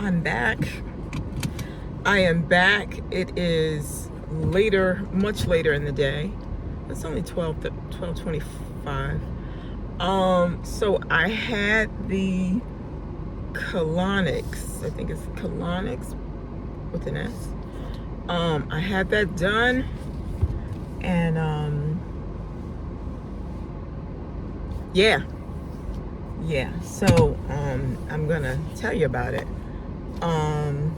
I'm back. I am back. It is later, much later in the day. It's only 12:25. So I had the colonics. I think it's colonics with an S. I had that done, and yeah. So I'm gonna tell you about it. I'm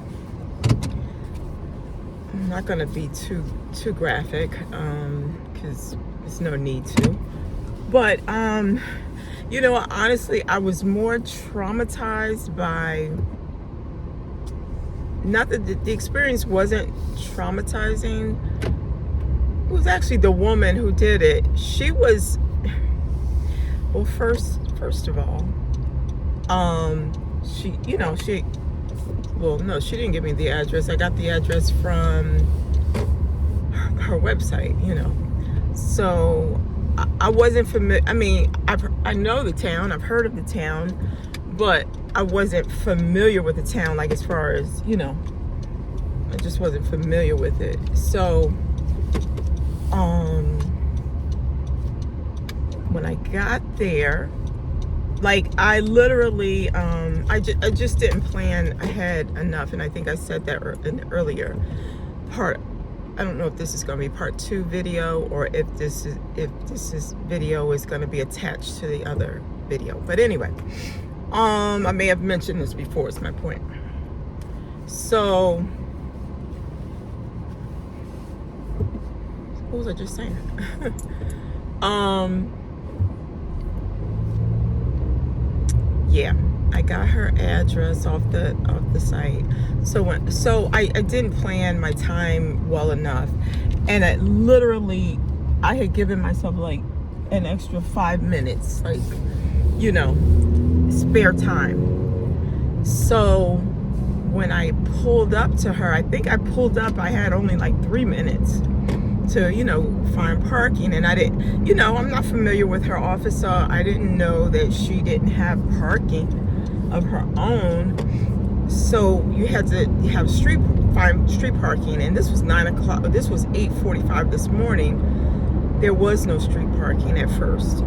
not gonna be too graphic because there's no need to. But honestly, I was more traumatized by, not that the experience wasn't traumatizing. It was actually the woman who did it. She was, well, first of all, she didn't give me the address. I got the address from her website, So I wasn't familiar. I mean, I know the town. I've heard of the town, but I wasn't familiar with the town. Like, as far as, I just wasn't familiar with it. So, when I got there, like, I literally, I just didn't plan ahead enough, and I think I said that in the earlier part. I don't know if this is going to be part 2 video, or if this video is going to be attached to the other video. But anyway, I may have mentioned this before. Is my point. So, what was I just saying? Yeah, I got her address off the site. So I didn't plan my time well enough, and I had given myself like an extra 5 minutes, like, spare time. So when I pulled up to her, I had only like 3 minutes to, find parking. And I didn't, I'm not familiar with her office, so I didn't know that she didn't have parking of her own. So you had to have find street parking. And this was 9 o'clock. This was 8:45 this morning. There was no street parking at first.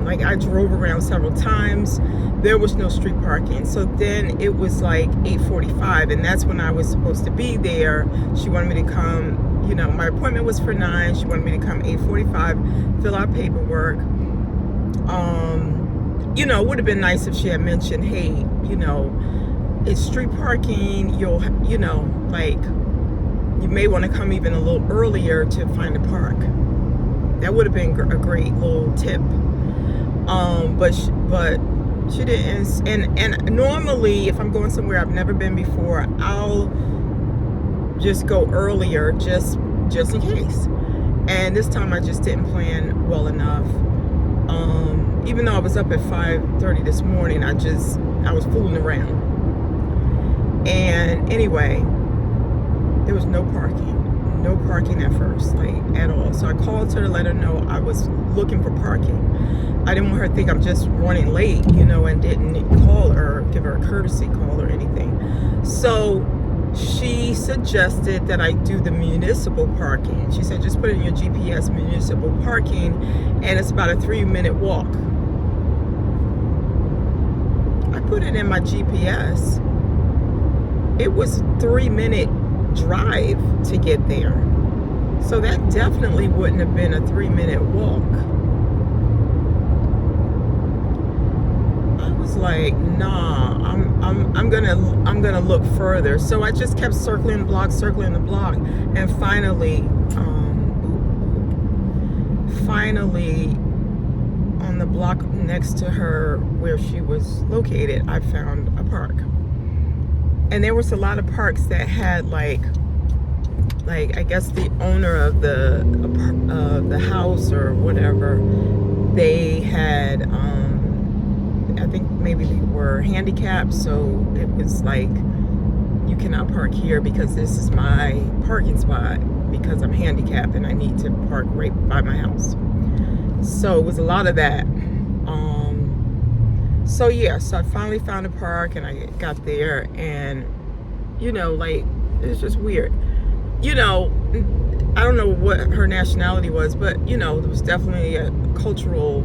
Like, I drove around several times. There was no street parking. So then it was like 8:45, and that's when I was supposed to be there. She wanted me to come. My appointment was for 9. She wanted me to come 8:45, fill out paperwork. It would have been nice if she had mentioned, hey, it's street parking. You'll, like, you may want to come even a little earlier to find a park. That would have been a great little tip. But she didn't. And normally, if I'm going somewhere I've never been before, I'll just go earlier, just in case. And this time I just didn't plan well enough. Even though I was up at 5:30 this morning, I was fooling around. And anyway, there was no parking at first, like, at all. So I called her to let her know I was looking for parking. I didn't want her to think I'm just running late, and didn't call her, give her a courtesy call or anything. So she suggested that I do the municipal parking. She said, just put in your GPS municipal parking, and it's about a 3-minute walk. I put it in my GPS. It was a 3-minute drive to get there. So that definitely wouldn't have been a 3-minute walk. I was like, nah, I'm gonna look further. So I just kept circling the block, and finally, on the block next to her where she was located, I found a park. And there was a lot of parks that had like I guess the owner of the house or whatever, they had I think maybe they were handicapped, so it was like, you cannot park here because this is my parking spot, because I'm handicapped and I need to park right by my house. So it was a lot of that. So yeah, so I finally found a park and I got there, and like, it's just weird. I don't know what her nationality was, but there was definitely a cultural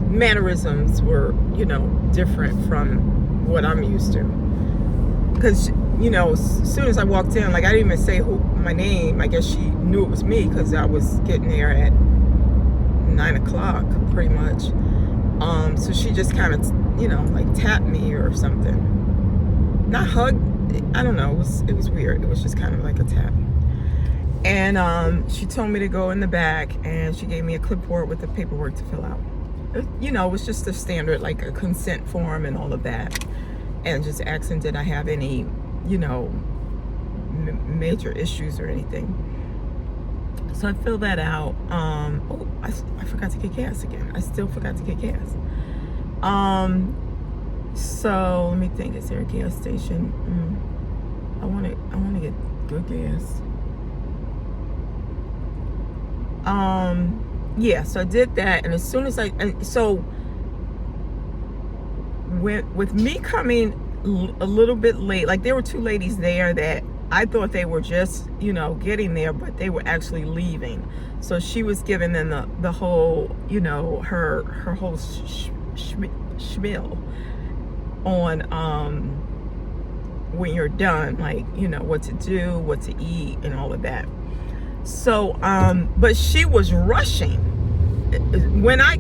mannerisms were different from what I'm used to. Because as soon as I walked in, like, I didn't even say my name. I guess she knew it was me because I was getting there at 9 o'clock pretty much. So she just kind of like tapped me or something, not hug. I don't know, it was weird. It was just kind of like a tap. And she told me to go in the back, and she gave me a clipboard with the paperwork to fill out. It was just a standard, like a consent form and all of that, and just asking did I have any major issues or anything. So I filled that out. Oh, I forgot to get gas again. I still forgot to get gas. So let me think. Is there a gas station? I want to get good gas. Yeah. So I did that, and as soon as with me coming a little bit late, like there were two ladies there that I thought they were just, getting there, but they were actually leaving. So she was giving them the whole, her whole spiel on when you're done, like, what to do, what to eat, and all of that. So, but she was rushing. When I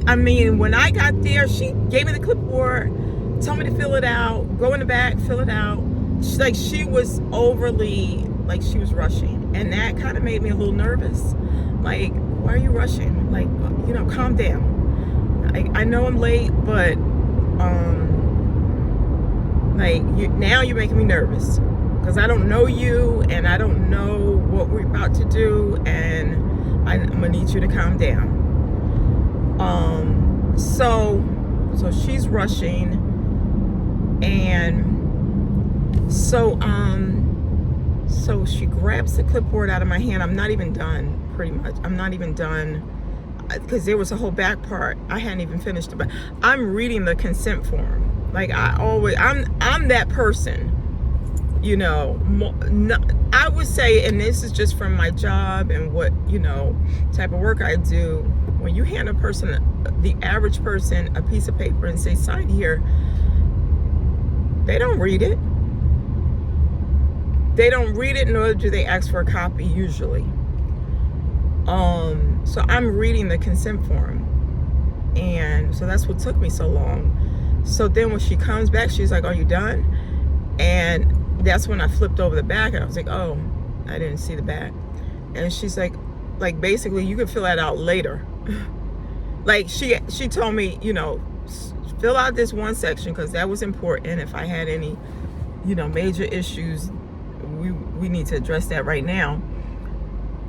got there, she gave me the clipboard, told me to fill it out, go in the back, fill it out. She was overly, like, she was rushing, and that kind of made me a little nervous. Like, why are you rushing? Like, calm down. I know I'm late, but now you're making me nervous because I don't know you and I don't know what we're about to do, and I'm gonna need you to calm down. So she's rushing, and so she grabs the clipboard out of my hand. I'm not even done, pretty much. I'm not even done because there was a whole back part. I hadn't even finished it, but I'm reading the consent form. Like, I'm that person, I would say, and this is just from my job and what, type of work I do. When you hand a person, the average person, a piece of paper and say, sign here, they don't read it. They don't read it, nor do they ask for a copy usually. So I'm reading the consent form, and so that's what took me so long. So then when she comes back, she's like, are you done? And that's when I flipped over the back, and I was like, oh, I didn't see the back. And she's like basically, you can fill that out later. Like, she told me, fill out this one section because that was important. If I had any, major issues, we need to address that right now.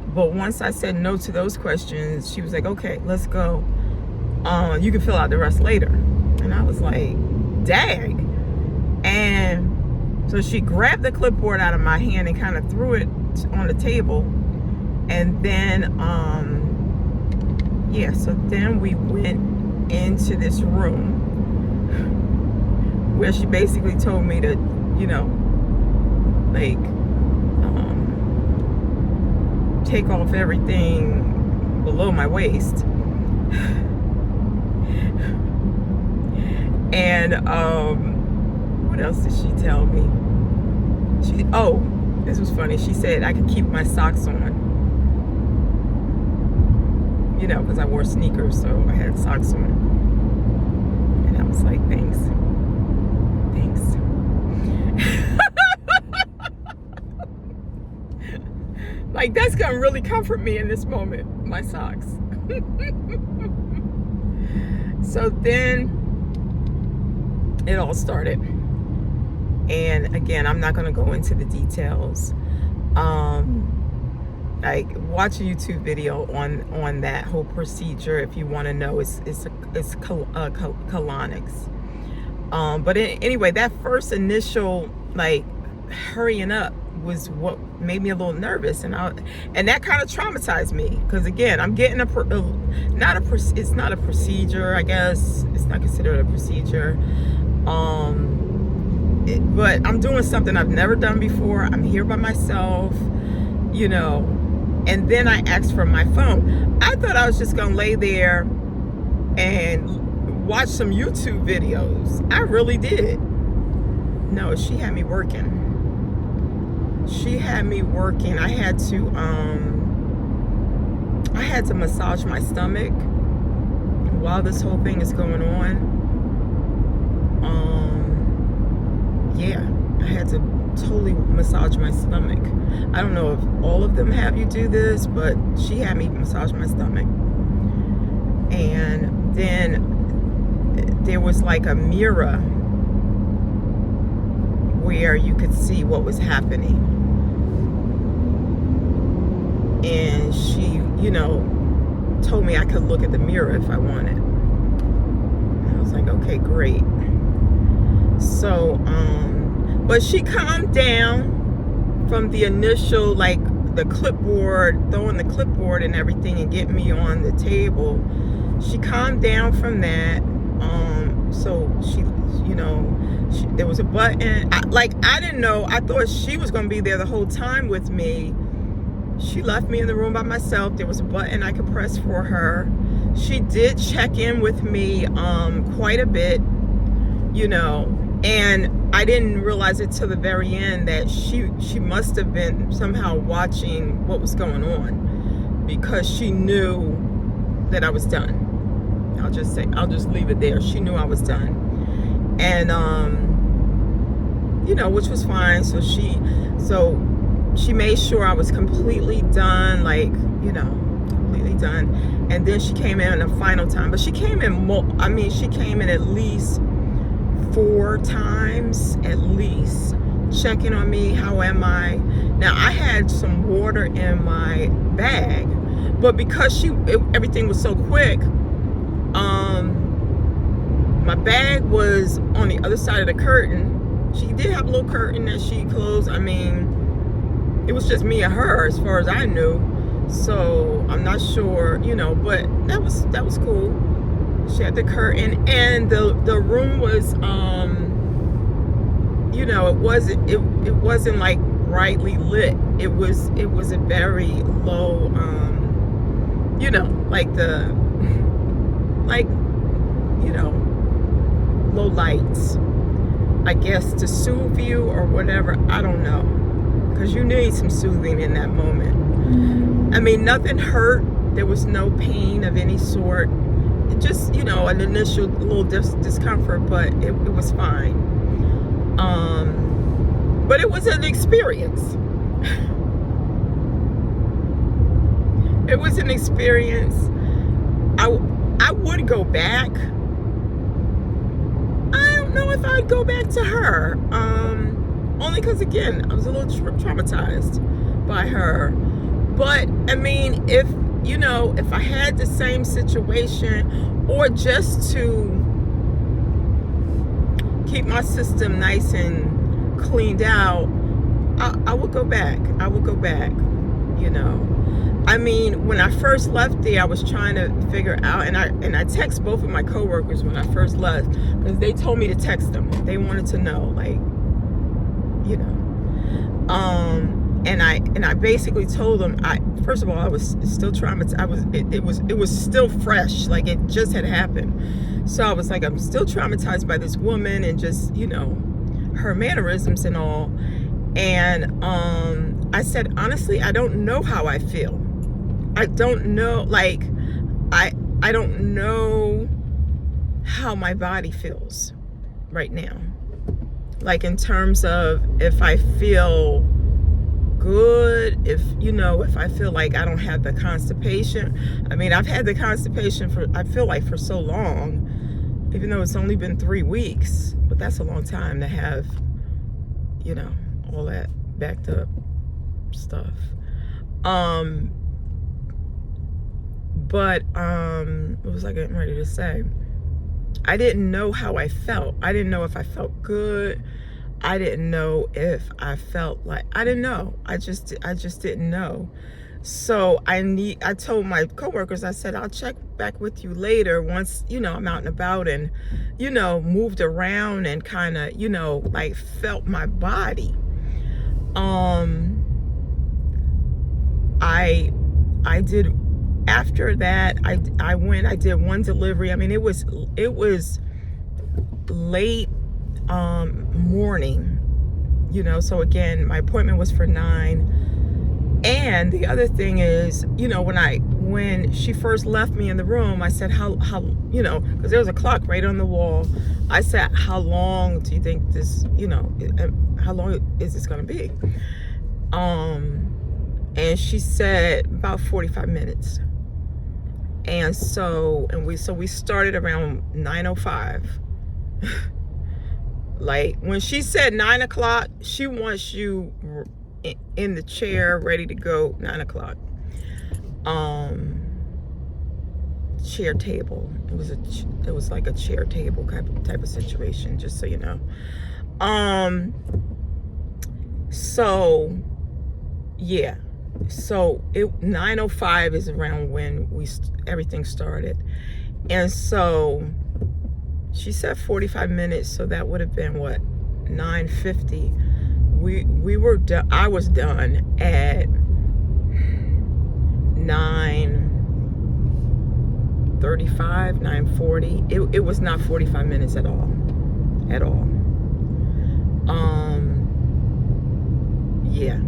But once I said no to those questions, she was like, okay, let's go. You can fill out the rest later. And I was like, dang. And so she grabbed the clipboard out of my hand and kind of threw it on the table. And then, so then we went into this room where she basically told me to, take off everything below my waist. And what else did she tell me? This was funny. She said I could keep my socks on, because I wore sneakers, so I had socks on. And I was like, thanks. Like, that's gonna really comfort me in this moment, my socks. So then it all started. And again, I'm not gonna go into the details. Like, watch a YouTube video on that whole procedure if you want to know. It's colonics. But anyway, that first initial, like, hurrying up, was what made me a little nervous, and that kind of traumatized me, because again, I'm getting it's not a procedure, I guess it's not considered a procedure, but I'm doing something I've never done before. I'm here by myself, you know, and then I asked for my phone. I thought I was just gonna lay there and watch some YouTube videos. I really did. No, she had me working. She had me working. I had to massage my stomach while this whole thing is going on. Yeah, I had to totally massage my stomach. I don't know if all of them have you do this, but she had me massage my stomach. And then there was like a mirror where you could see what was happening. And she, you know, told me I could look at the mirror if I wanted. I was like, okay, great. So, but she calmed down from the initial, like the clipboard, throwing the clipboard and everything and getting me on the table. She calmed down from that. So she, you know, there was a button. I didn't know. I thought she was going to be there the whole time with me. She left me in the room by myself. There was a button I could press for her. She did check in with me quite a bit, you know, and I didn't realize it till the very end that she must have been somehow watching what was going on, because she knew that I was done. I'll just leave it there. She knew I was done. And you know, which was fine. So she made sure I was completely done, like, you know, completely done. And then she came in a final time, but she came in she came in at least 4 times, at least, checking on me. How am I? Now, I had some water in my bag, but because everything was so quick, my bag was on the other side of the curtain. She did have a little curtain that she closed. I mean, it was just me and her as far as I knew. So I'm not sure, you know, but that was cool. She had the curtain, and the room was, you know, it wasn't like brightly lit. It was a very low, you know, you know, low lights, I guess, to soothe you or whatever. I don't know, because you need some soothing in that moment. I mean, nothing hurt. There was no pain of any sort. It just, you know, an initial little discomfort, but it was fine. But it was an experience. It was an experience. I would go back. I don't know if I'd go back to her. Only because, again, I was a little traumatized by her. But, I mean, if I had the same situation, or just to keep my system nice and cleaned out, I would go back. I would go back, you know. I mean, when I first left there, I was trying to figure out, and I text both of my coworkers when I first left, because they told me to text them. They wanted to know, like, you know. And I basically told them, first of all, I was still traumatized. It was still fresh, like it just had happened. So I was like, I'm still traumatized by this woman, and just, you know, her mannerisms and all. And I said, honestly, I don't know how I feel. I don't know, like, I don't know how my body feels right now. Like, in terms of if I feel good, if I feel like I don't have the constipation. I mean, I've had the constipation I feel like for so long, even though it's only been 3 weeks, but that's a long time to have, you know, all that backed up stuff. But what was I getting ready to say? I didn't know how I felt. I didn't know if I felt good. I didn't know if I felt like, I didn't know. I just didn't know. So I told my coworkers, I said, I'll check back with you later once, I'm out and about and, moved around and kind of, like felt my body. I did, after that, I went, I did one delivery. I mean, it was late morning, so again, my appointment was for 9. And the other thing is, when she first left me in the room, I said, how because there was a clock right on the wall. I said, how long do you think this, how long is this going to be? And she said about 45 minutes. And so we started around 9:05. Like when she said 9 o'clock, she wants you in the chair ready to go 9 o'clock. Chair table. It was like a chair table type of situation, just so you know. So yeah. So 9:05 is around when everything started. And so she said 45 minutes, so that would have been what, 9:50. We were done. I was done at 9:35, 9:40. It was not 45 minutes at all. Yeah.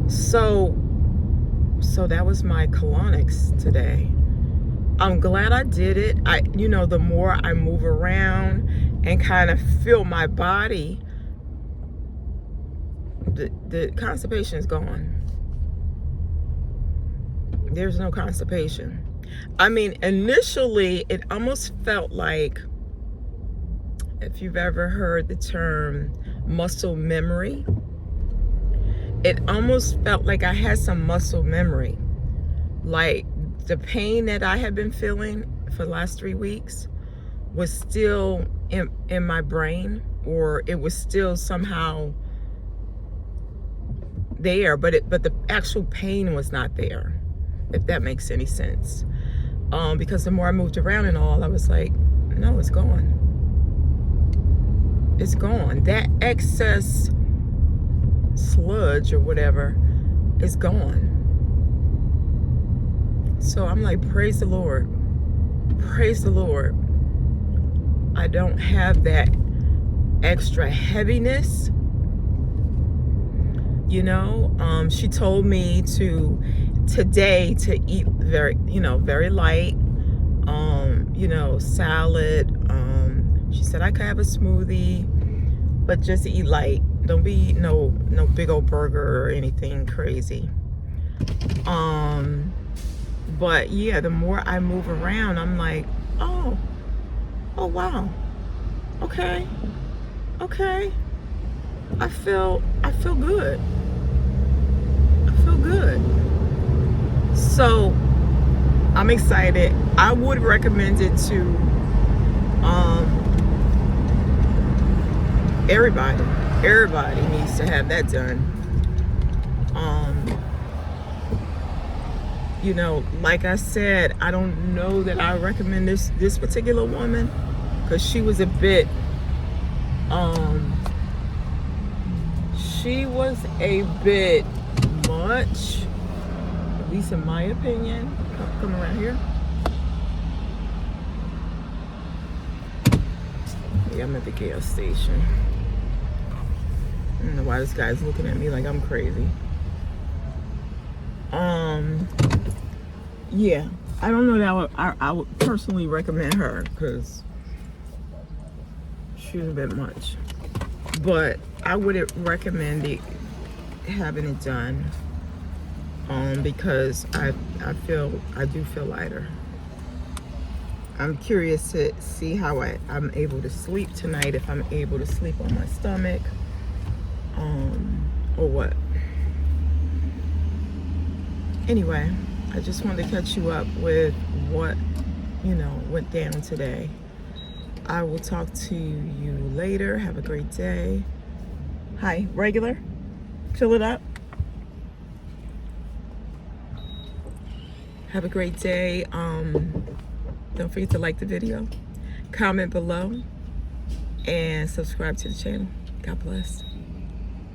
So that was my colonics today. I'm glad I did it. The more I move around and kind of feel my body, the constipation is gone. There's no constipation. I mean, initially, it almost felt like, if you've ever heard the term muscle memory, it almost felt like I had some muscle memory. Like the pain that I had been feeling for the last 3 weeks was still in my brain, or it was still somehow there, but the actual pain was not there, if that makes any sense. Because the more I moved around and all, I was like, no, it's gone. It's gone. That excess sludge or whatever is gone. So I'm like, praise the Lord. Praise the Lord. I don't have that extra heaviness. She told me today to eat very light, salad. She said I could have a smoothie, but just eat light. Don't be eating no big old burger or anything crazy. But yeah, the more I move around, I'm like, oh wow, okay, I feel good. I feel good. So I'm excited. I would recommend it to everybody. Everybody needs to have that done. Like I said, I don't know that I recommend this particular woman, because she was a bit much, at least in my opinion. Come around here. Yeah, I'm at the gas station. I don't know why this guy's looking at me like I'm crazy. Yeah, I don't know that I would personally recommend her, because she was a bit much. But I would recommend having it done, because I do feel lighter. I'm curious to see how I'm able to sleep tonight, if I'm able to sleep on my stomach, or what. Anyway, I just wanted to catch you up with what, went down today. I will talk to you later. Have a great day. Hi, regular. Fill it up. Have a great day. Don't forget to like the video, comment below, and subscribe to the channel. God bless.